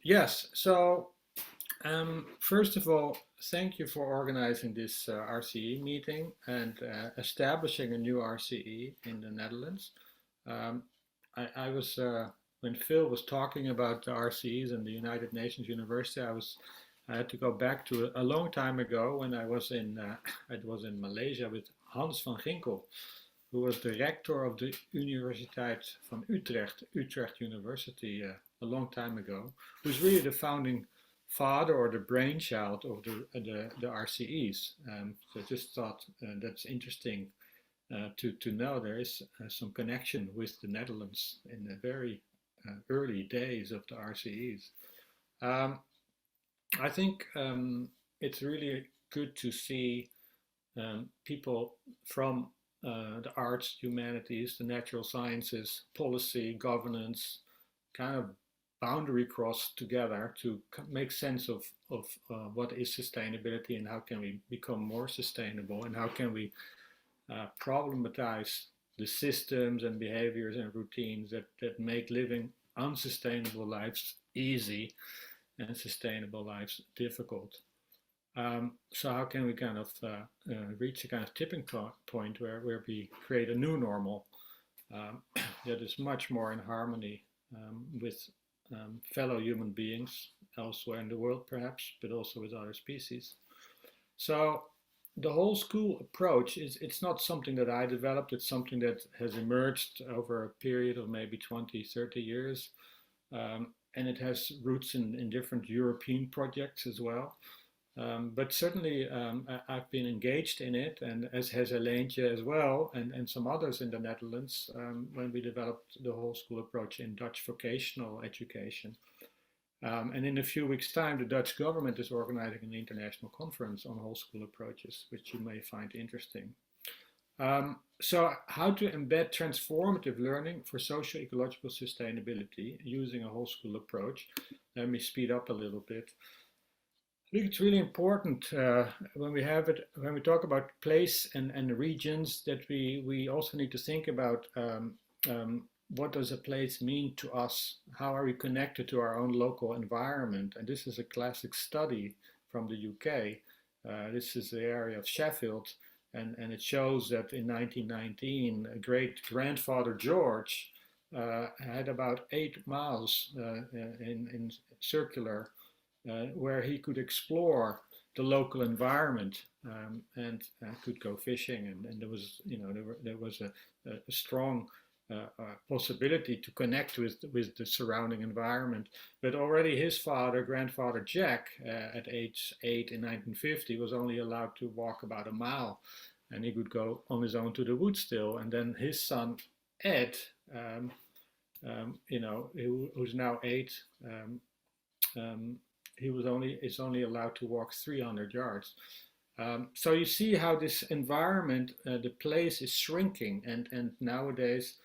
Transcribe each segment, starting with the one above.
Yes, so first of all, thank you for organizing this RCE meeting and establishing a new RCE in the Netherlands. Um, I was when Phil was talking about the RCEs and the United Nations University, I had to go back to a long time ago when I was in it was in Malaysia with Hans van Ginkel, who was the rector of the Universiteit van Utrecht, Utrecht University, a long time ago, who's really the founding father or the brainchild of the RCEs. So I just thought that's interesting to know there is some connection with the Netherlands in the very early days of the RCEs. Um, I think it's really good to see people from the arts, humanities, the natural sciences, policy, governance, kind of boundary cross together to make sense of what is sustainability and how can we become more sustainable and how can we problematize the systems and behaviors and routines that make living unsustainable lives easy and sustainable lives difficult. So how can we kind of reach a kind of tipping point where we create a new normal that is much more in harmony with fellow human beings elsewhere in the world, perhaps, but also with other species. So the whole school approach is it's not something that I developed. It's something that has emerged over a period of maybe 20, 30 years. And it has roots in different European projects as well. But certainly, I've been engaged in it, and as has Elijntje as well, and some others in the Netherlands, when we developed the whole school approach in Dutch vocational education. And in a few weeks' time, the Dutch government is organizing an international conference on whole school approaches, which you may find interesting. So, how to embed transformative learning for socio-ecological sustainability using a whole school approach. Let me speed up a little bit. I think it's really important when we have it when we talk about place and regions that we also need to think about what does a place mean to us? How are we connected to our own local environment? And this is a classic study from the UK. This is the area of Sheffield, and it shows that in 1919, a great grandfather George had about 8 miles in circular where he could explore the local environment and could go fishing, and there was there was a strong possibility to connect with the surrounding environment. But already his father, grandfather Jack, at age 8 in 1950, was only allowed to walk about a mile, and he could go on his own to the woods still. And then his son Ed, who's now 8. He was only is only allowed to walk 300 yards. So you see how this environment, the place is shrinking, and nowadays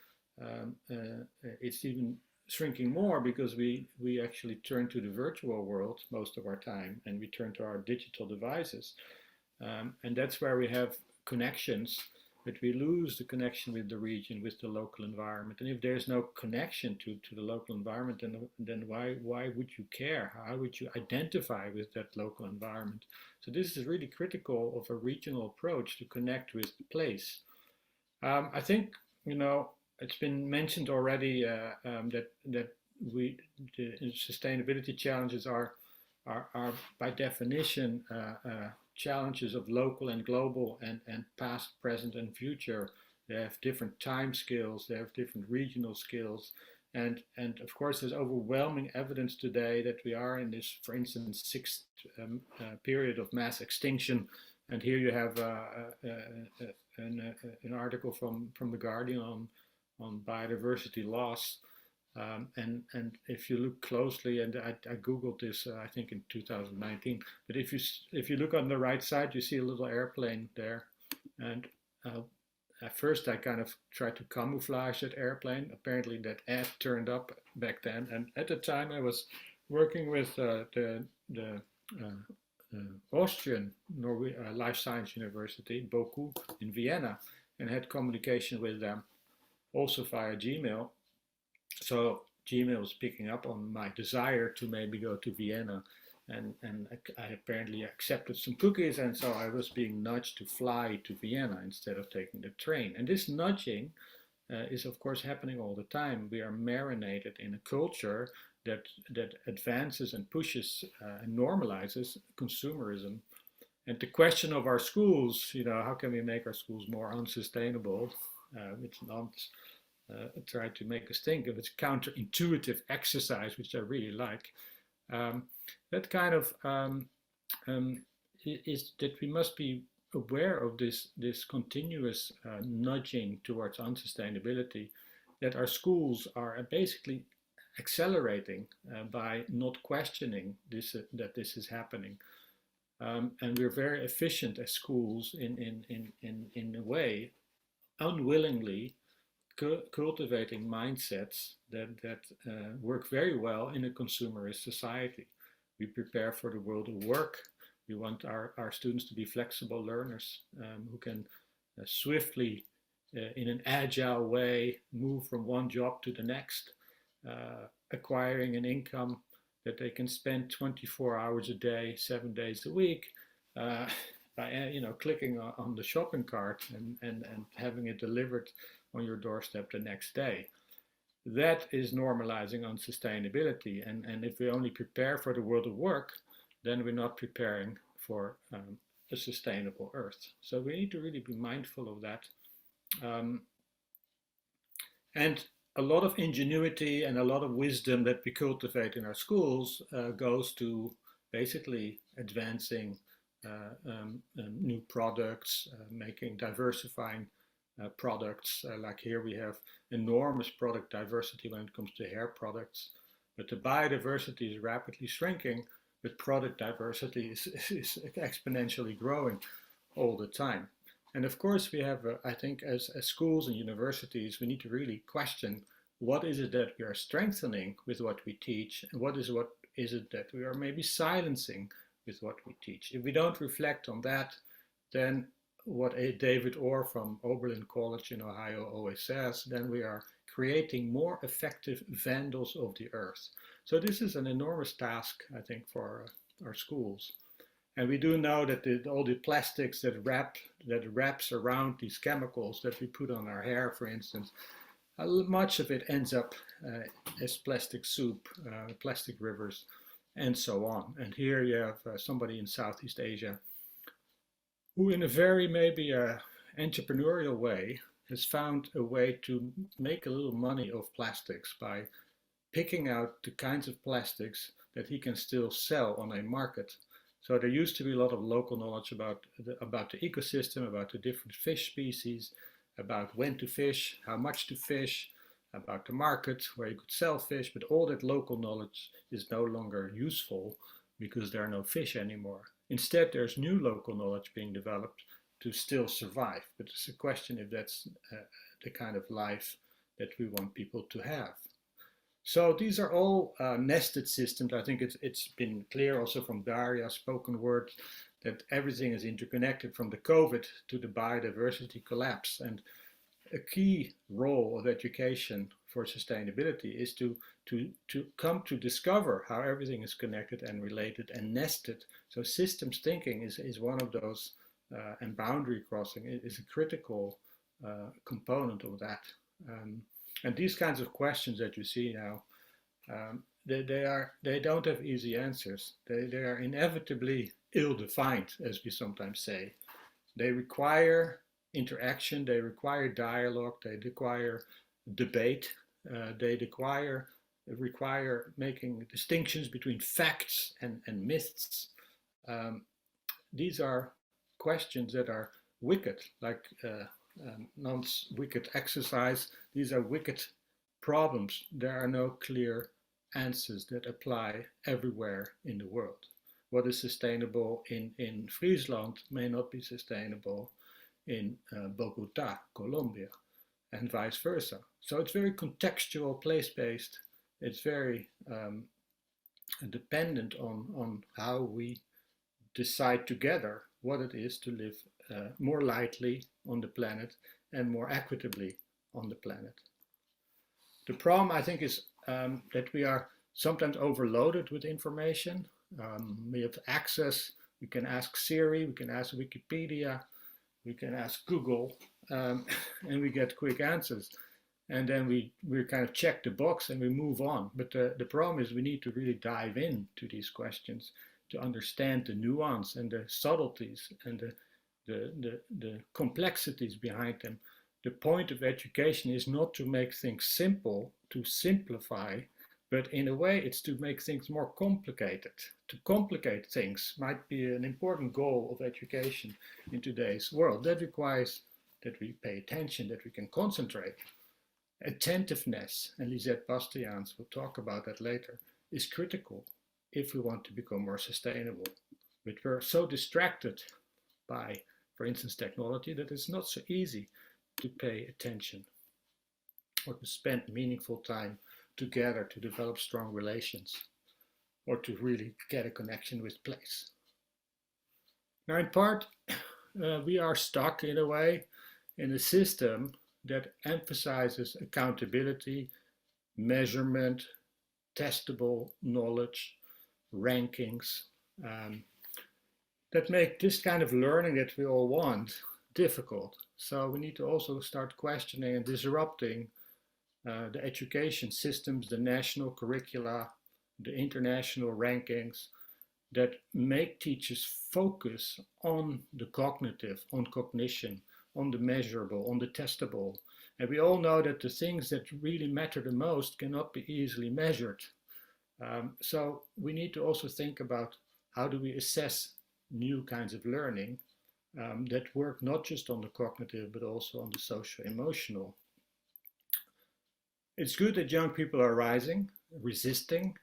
it's even shrinking more because we actually turn to the virtual world most of our time, and we turn to our digital devices, and that's where we have connections, but we lose the connection with the region, with the local environment. And if there's no connection to the local environment, then why would you care? How would you identify with that local environment? So this is really critical of a regional approach to connect with the place. I think it's been mentioned already that we the sustainability challenges are by definition challenges of local and global and past, present, and future. They have different time scales, they have different regional skills. And of course, there's overwhelming evidence today that we are in this, for instance, sixth period of mass extinction. And here you have an article from The Guardian on biodiversity loss. And if you look closely, and I googled this, I think in 2019. But if you look on the right side, you see a little airplane there, and at first I kind of tried to camouflage that airplane. Apparently that ad turned up back then, and at the time I was working with the Austrian Life Science University, BOKU, in Vienna, and had communication with them also via Gmail. So Gmail was picking up on my desire to maybe go to Vienna, and I apparently accepted some cookies, and so I was being nudged to fly to Vienna instead of taking the train. And this nudging is of course happening all the time. We are marinated in a culture that advances and pushes and normalizes consumerism. And the question of our schools, how can we make our schools more unsustainable? Which Nance tried to make us think of. It's counterintuitive exercise, which I really like. That kind of is that we must be aware of this continuous nudging towards unsustainability, that our schools are basically accelerating by not questioning that this is happening. And we're very efficient as schools in a way, unwillingly cultivating mindsets that work very well in a consumerist society. We prepare for the world of work. We want our students to be flexible learners who can swiftly, in an agile way, move from one job to the next, acquiring an income that they can spend 24 hours a day, 7 days a week, by clicking on the shopping cart and having it delivered on your doorstep the next day. That is normalizing unsustainability. And if we only prepare for the world of work, then we're not preparing for a sustainable earth. So we need to really be mindful of that. And a lot of ingenuity and a lot of wisdom that we cultivate in our schools goes to basically advancing new products, diversifying products. Like here we have enormous product diversity when it comes to hair products, but the biodiversity is rapidly shrinking, but product diversity is exponentially growing all the time. And of course we have, I think as schools and universities, we need to really question what is it that we are strengthening with what we teach, and what is it that we are maybe silencing with what we teach. If we don't reflect on that, then what David Orr from Oberlin College in Ohio always says, then we are creating more effective vandals of the earth. So this is an enormous task, I think, for our schools. And we do know that all the plastics that wraps around these chemicals that we put on our hair, for instance, much of it ends up as plastic soup, plastic rivers, and so on. And here you have somebody in Southeast Asia who, in a very maybe entrepreneurial way, has found a way to make a little money of plastics by picking out the kinds of plastics that he can still sell on a market. So there used to be a lot of local knowledge about the ecosystem, about the different fish species, about when to fish, how much to fish, about the market where you could sell fish, but all that local knowledge is no longer useful because there are no fish anymore. Instead, there's new local knowledge being developed to still survive, but it's a question if that's the kind of life that we want people to have. So these are all nested systems. I think it's been clear also from Daria's spoken word that everything is interconnected, from the COVID to the biodiversity collapse. And a key role of education for sustainability is to come to discover how everything is connected and related and nested. So systems thinking is one of those, and boundary crossing is a critical component of that. And these kinds of questions that you see now, they don't have easy answers. They are inevitably ill-defined, as we sometimes say. They require interaction, they require dialogue, they require debate, they require making distinctions between facts and myths. These are questions that are wicked, like Nant's wicked exercise. These are wicked problems. There are no clear answers that apply everywhere in the world. What is sustainable in Friesland may not be sustainable in Bogota, Colombia, and vice versa. So it's very contextual, place-based. It's very dependent on how we decide together what it is to live more lightly on the planet and more equitably on the planet. The problem, I think, is that we are sometimes overloaded with information. We have access, we can ask Siri, we can ask Wikipedia, we can ask Google, and we get quick answers. And then we kind of check the box and we move on. But the problem is we need to really dive into these questions to understand the nuance and the subtleties and the complexities behind them. The point of education is not to make things simple, to simplify, but in a way it's to make things more complicated. To complicate things might be an important goal of education in today's world. That requires that we pay attention, that we can concentrate. Attentiveness, and Lisette Bastiaans will talk about that later, is critical if we want to become more sustainable. But we're so distracted by, for instance, technology that it's not so easy to pay attention or to spend meaningful time together to develop strong relations or to really get a connection with place. Now, in part, we are stuck in a way in a system that emphasizes accountability, measurement, testable knowledge, rankings, that make this kind of learning that we all want difficult. So we need to also start questioning and disrupting the education systems, the national curricula, the international rankings that make teachers focus on the cognitive, on cognition, on the measurable, on the testable. And we all know that the things that really matter the most cannot be easily measured. So we need to also think about how do we assess new kinds of learning that work not just on the cognitive, but also on the socio-emotional. It's good that young people are rising, resisting,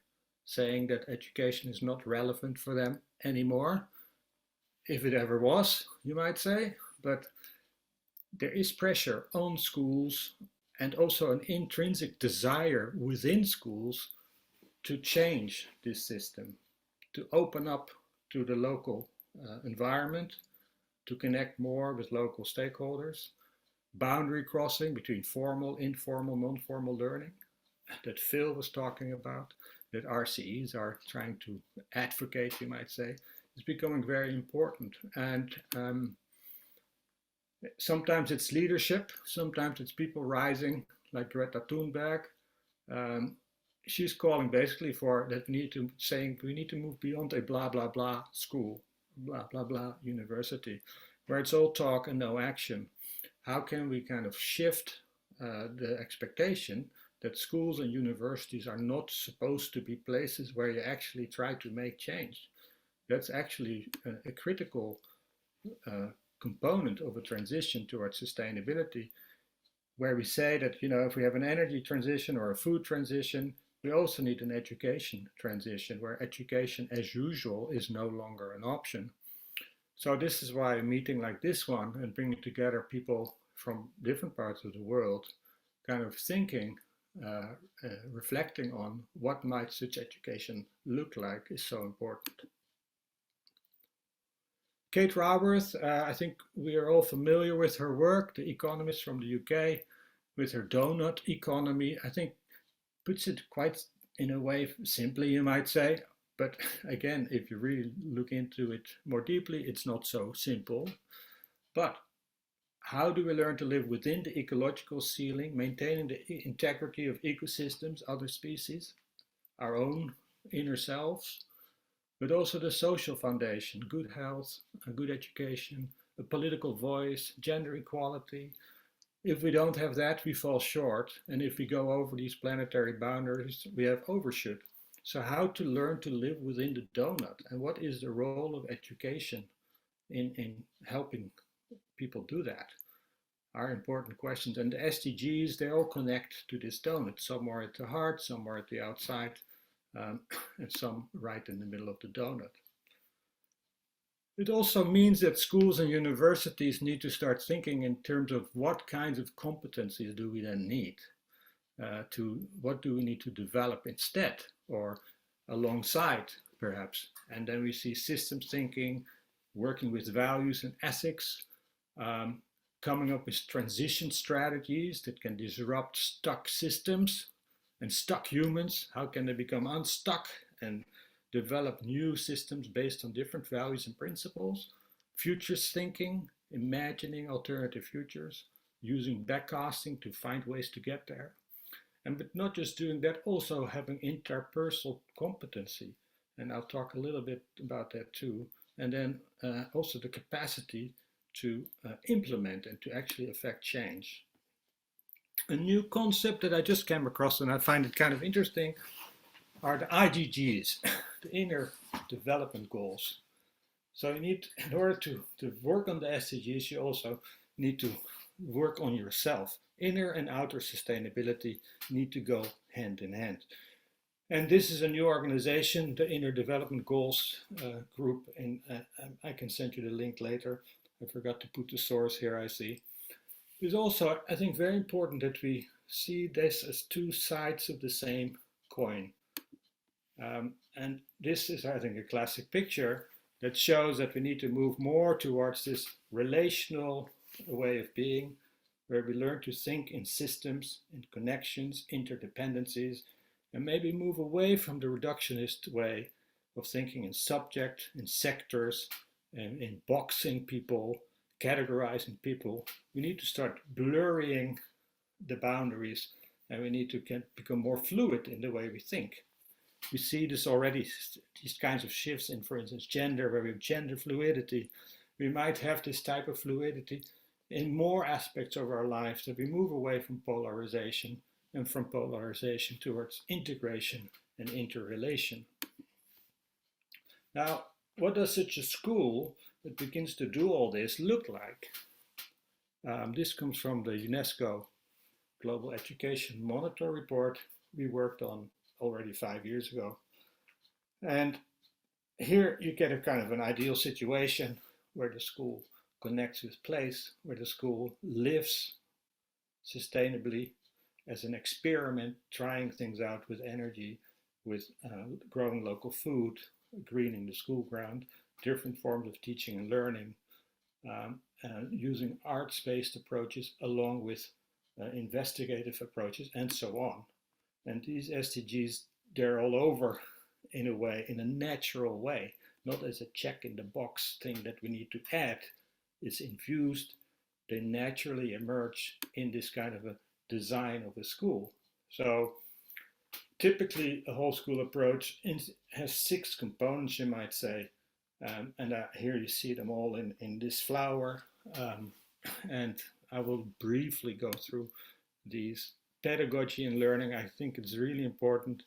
saying that education is not relevant for them anymore, if it ever was, you might say, but there is pressure on schools and also an intrinsic desire within schools to change this system, to open up to the local environment, to connect more with local stakeholders, boundary crossing between formal, informal, non-formal learning that Phil was talking about, that RCEs are trying to advocate, you might say, is becoming very important. And sometimes it's leadership, sometimes it's people rising, like Greta Thunberg. She's calling basically for that we need to move beyond a blah blah blah school, blah blah blah university, where it's all talk and no action. How can we kind of shift the expectation that schools and universities are not supposed to be places where you actually try to make change? That's actually a critical component of a transition towards sustainability, where we say that, you know, if we have an energy transition or a food transition, we also need an education transition where education as usual is no longer an option. So this is why a meeting like this one and bringing together people from different parts of the world, kind of thinking, reflecting on what might such education look like is so important. Kate Raworth, I think we are all familiar with her work, the economist from the UK, with her donut economy. I think puts it quite in a way simply, you might say. But again, if you really look into it more deeply, it's not so simple. But how do we learn to live within the ecological ceiling, maintaining the integrity of ecosystems, other species, our own inner selves, but also the social foundation, good health, a good education, a political voice, gender equality. If we don't have that, we fall short. And if we go over these planetary boundaries, we have overshoot. So how to learn to live within the donut, and what is the role of education in helping people do that, are important questions. And the SDGs, they all connect to this donut. Some are at the heart, some are at the outside, and some right in the middle of the donut. It also means that schools and universities need to start thinking in terms of what kinds of competencies do we then need, what do we need to develop instead or alongside perhaps. And then we see systems thinking, working with values and ethics, coming up with transition strategies that can disrupt stuck systems And stuck humans, how can they become unstuck and develop new systems based on different values and principles? Futures thinking, imagining alternative futures, using backcasting to find ways to get there. And but not just doing that, also having interpersonal competency. And I'll talk a little bit about that too. And then also the capacity to implement and to actually affect change. A new concept that I just came across and I find it kind of interesting are the IGGs, the inner development goals. So you need, in order to work on the SDGs, you also need to work on yourself. Inner and outer sustainability need to go hand in hand. And this is a new organization, the Inner Development Goals group, and I can send you the link later. I forgot to put the source here, I see. It's also, I think, very important that we see this as two sides of the same coin. And this is, I think, a classic picture that shows that we need to move more towards this relational way of being, where we learn to think in systems, in connections, interdependencies, and maybe move away from the reductionist way of thinking in subject, in sectors, and in boxing people, categorizing people. We need to start blurring the boundaries, and we need to become more fluid in the way we think. We see this already, these kinds of shifts in, for instance, gender, where we have gender fluidity. We might have this type of fluidity in more aspects of our lives, that we move away from polarization and from polarization towards integration and interrelation. Now, what does such a school that begins to do all this look like? This comes from the UNESCO Global Education Monitor report we worked on already 5 years ago. And here you get a kind of an ideal situation where the school connects with place, where the school lives sustainably as an experiment, trying things out with energy, with growing local food, greening the school ground, different forms of teaching and learning, and using arts-based approaches along with investigative approaches, and so on. And these SDGs, they're all over in a way, in a natural way, not as a check in the box thing that we need to add. It's infused, they naturally emerge in this kind of a design of a school. So typically a whole school approach has 6 components, you might say. And here you see them all in this flower. And I will briefly go through these. Pedagogy and learning, I think it's really important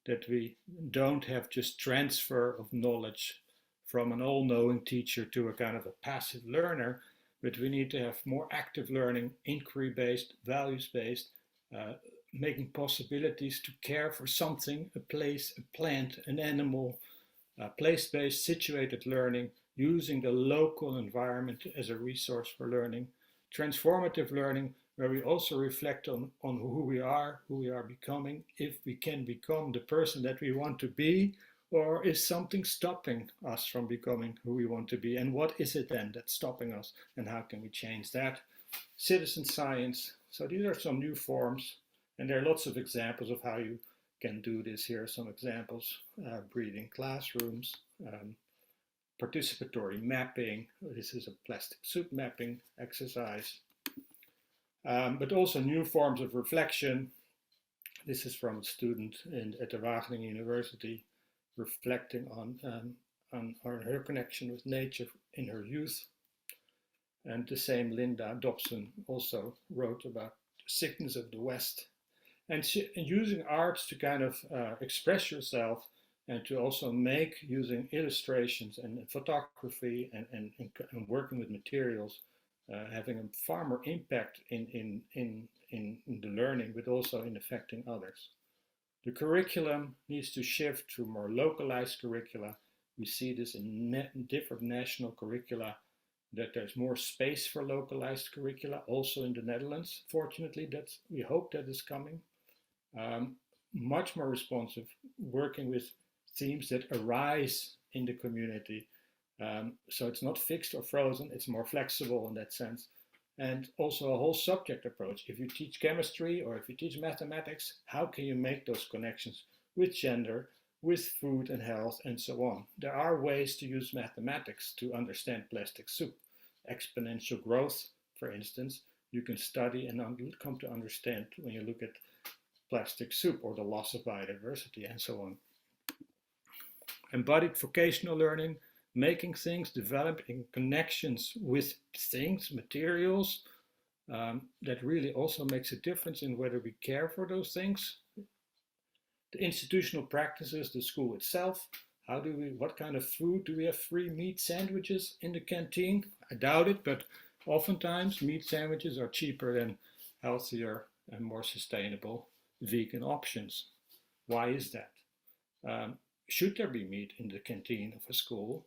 that we don't have just transfer of knowledge from an all-knowing teacher to a kind of a passive learner, but we need to have more active learning, inquiry-based, values-based, making possibilities to care for something, a place, a plant, an animal, place-based, situated learning, using the local environment as a resource for learning, transformative learning, where we also reflect on who we are becoming, if we can become the person that we want to be, or is something stopping us from becoming who we want to be, and what is it then that's stopping us, and how can we change that? Citizen science. So these are some new forms, and there are lots of examples of how you can do this. Here are some examples: breathing classrooms, participatory mapping. This is a plastic soup mapping exercise. But also new forms of reflection. This is from a student at the Wageningen University, reflecting on her connection with nature in her youth. And the same Linda Dobson also wrote about the sickness of the West. And using arts to kind of express yourself, and to also make, using illustrations and photography and working with materials, having a far more impact in the learning, but also in affecting others. The curriculum needs to shift to more localized curricula. We see this in different national curricula, that there's more space for localized curricula, also in the Netherlands. Fortunately, we hope that is coming. Much more responsive, working with themes that arise in the community. So it's not fixed or frozen, it's more flexible in that sense. and also a whole subject approach. If you teach chemistry or if you teach mathematics, how can you make those connections with gender, with food and health, and so on? There are ways to use mathematics to understand plastic soup. Exponential growth, for instance, you can study and come to understand when you look at plastic soup or the loss of biodiversity and so on. Embodied vocational learning, making things, developing connections with things, materials, that really also makes a difference in whether we care for those things. The institutional practices, the school itself, what kind of food? Do we have free meat sandwiches in the canteen? I doubt it, but oftentimes meat sandwiches are cheaper than healthier and more sustainable vegan options. Why is that? Should there be meat in the canteen of a school?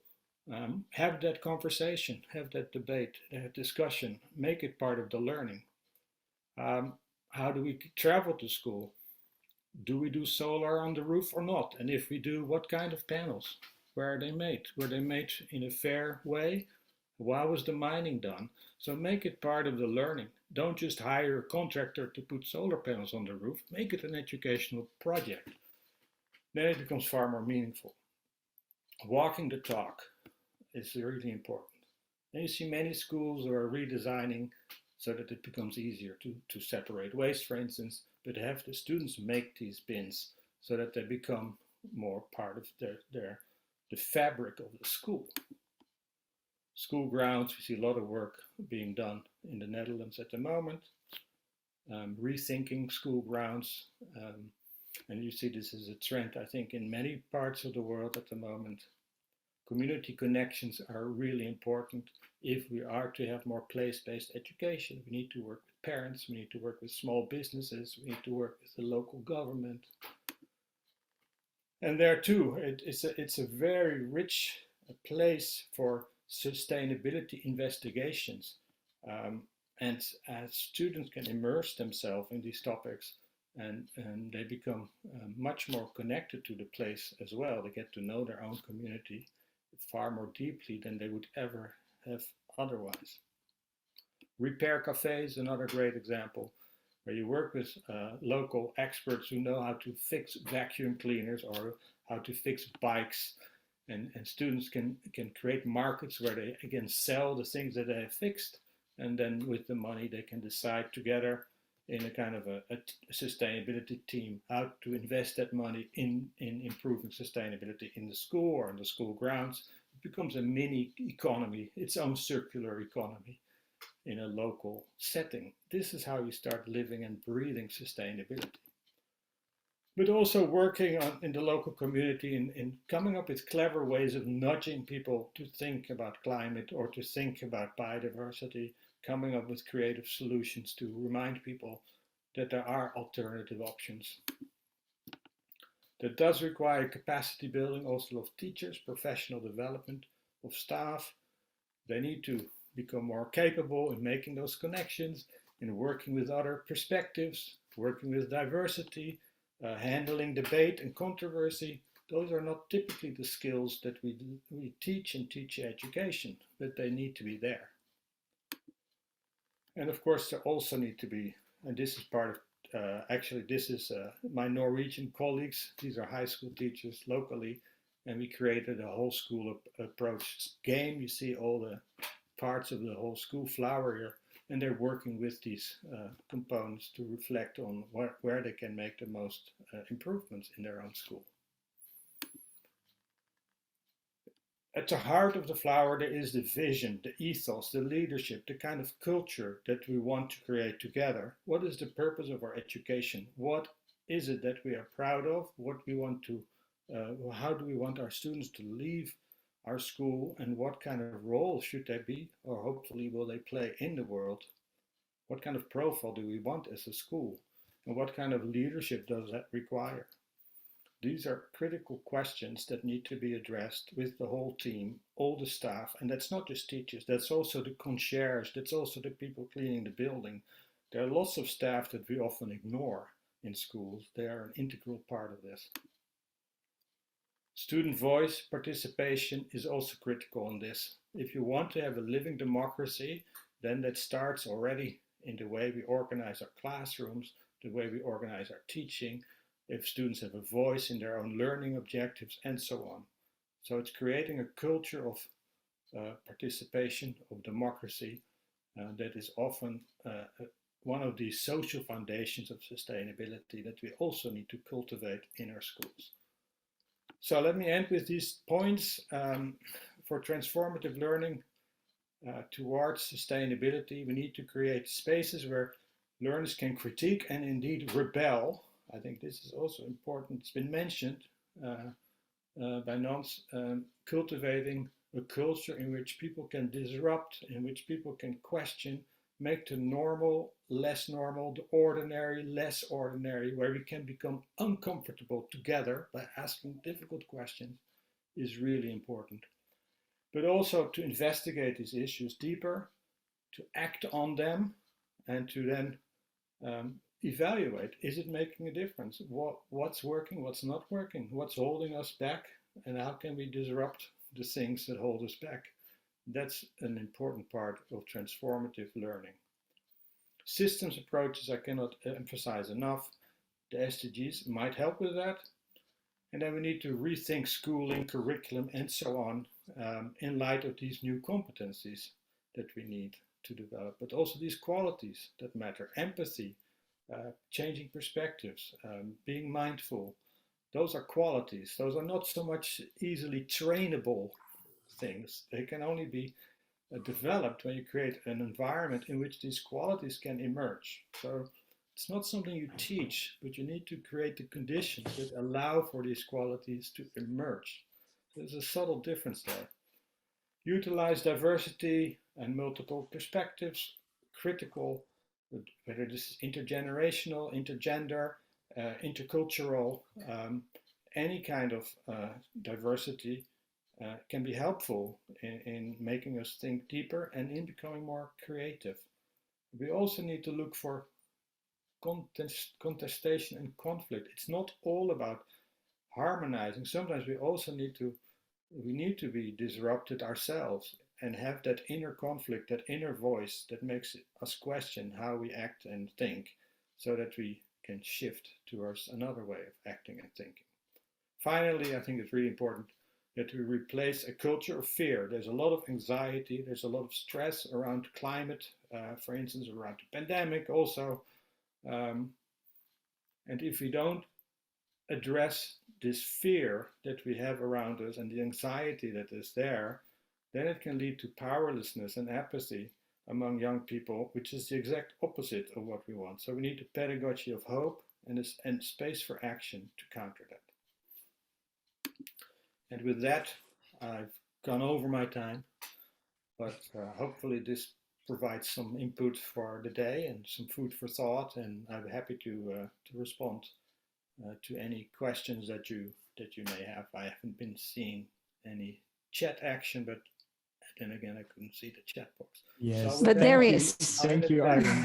Have that conversation, have that debate, that discussion, make it part of the learning. How do we travel to school? Do we do solar on the roof or not? And if we do, what kind of panels? Where are they made? Were they made in a fair way? Why was the mining done? So make it part of the learning. Don't just hire a contractor to put solar panels on the roof. Make it an educational project. Then it becomes far more meaningful. Walking the talk is really important. And you see many schools who are redesigning so that it becomes easier to separate waste, for instance, but have the students make these bins so that they become more part of the fabric of the school. School grounds, we see a lot of work being done in the Netherlands at the moment, rethinking school grounds. And you see this is a trend, I think, in many parts of the world at the moment. Community connections are really important if we are to have more place-based education. We need to work with parents, we need to work with small businesses, we need to work with the local government. And there too, it's a very rich place for sustainability investigations. And as students can immerse themselves in these topics, and they become much more connected to the place as well. They get to know their own community far more deeply than they would ever have otherwise. Repair cafes, another great example, where you work with local experts who know how to fix vacuum cleaners or how to fix bikes, and students can create markets where they again sell the things that they have fixed, and then with the money they can decide together in a kind of a sustainability team how to invest that money in improving sustainability in the school or in the school grounds. It becomes a mini economy, its own circular economy in a local setting. This is how you start living and breathing sustainability. But also working in the local community in coming up with clever ways of nudging people to think about climate or to think about biodiversity, coming up with creative solutions to remind people that there are alternative options. That does require capacity building also of teachers, professional development of staff. They need to become more capable in making those connections, in working with other perspectives, working with diversity, handling debate and controversy. Those are not typically the skills that we teach in teacher education, but they need to be there. And of course, there also need to be, and this is part of, actually this is my Norwegian colleagues, these are high school teachers locally, and we created a whole school approach game. You see all the parts of the whole school flower here, and they're working with these components to reflect on where they can make the most improvements in their own school. At the heart of the flower, there is the vision, the ethos, the leadership, the kind of culture that we want to create together. What is the purpose of our education? What is it that we are proud of? What we want to, how do we want our students to leave our school, and what kind of role should they be, or hopefully will they play in the world? What kind of profile do we want as a school? And what kind of leadership does that require? These are critical questions that need to be addressed with the whole team, all the staff, and that's not just teachers, that's also the concierge, that's also the people cleaning the building. There are lots of staff that we often ignore in schools. They are an integral part of this. Student voice participation is also critical in this. If you want to have a living democracy, then that starts already in the way we organize our classrooms, the way we organize our teaching, if students have a voice in their own learning objectives, and so on. So it's creating a culture of participation, of democracy, that is often one of the social foundations of sustainability that we also need to cultivate in our schools. So let me end with these points. For transformative learning towards sustainability, we need to create spaces where learners can critique and indeed rebel. I think this is also important. It's been mentioned by Nons, cultivating a culture in which people can disrupt, in which people can question, make the normal less normal, the ordinary less ordinary, where we can become uncomfortable together by asking difficult questions, is really important. But also to investigate these issues deeper, to act on them, and to then evaluate, is it making a difference? What's working, what's not working, what's holding us back, and how can we disrupt the things that hold us back? That's an important part of transformative learning. Systems approaches I cannot emphasize enough. The SDGs might help with that. And then we need to rethink schooling, curriculum, and so on in light of these new competencies that we need to develop, but also these qualities that matter: empathy, changing perspectives, being mindful. Those are qualities. Those are not so much easily trainable things. They can only be developed when you create an environment in which these qualities can emerge. So it's not something you teach, but you need to create the conditions that allow for these qualities to emerge. There's a subtle difference there. Utilize diversity and multiple perspectives, critical, whether this is intergenerational, intergender, intercultural, any kind of diversity can be helpful in making us think deeper and in becoming more creative. We also need to look for contestation and conflict. It's not all about harmonizing. Sometimes we also need to be disrupted ourselves and have that inner conflict, that inner voice that makes us question how we act and think, so that we can shift towards another way of acting and thinking. Finally, I think it's really important that we replace a culture of fear. There's a lot of anxiety, there's a lot of stress around climate, for instance, around the pandemic also. And if we don't address this fear that we have around us and the anxiety that is there, then it can lead to powerlessness and apathy among young people, which is the exact opposite of what we want. So we need a pedagogy of hope and space for action to counter that. And with that, I've gone over my time, but hopefully this provides some input for the day and some food for thought, and I'm happy to respond to any questions that you may have. I haven't been seeing any chat action, but then again, I couldn't see the chat box. Yes, so but there you. is. Thank you, Arjen.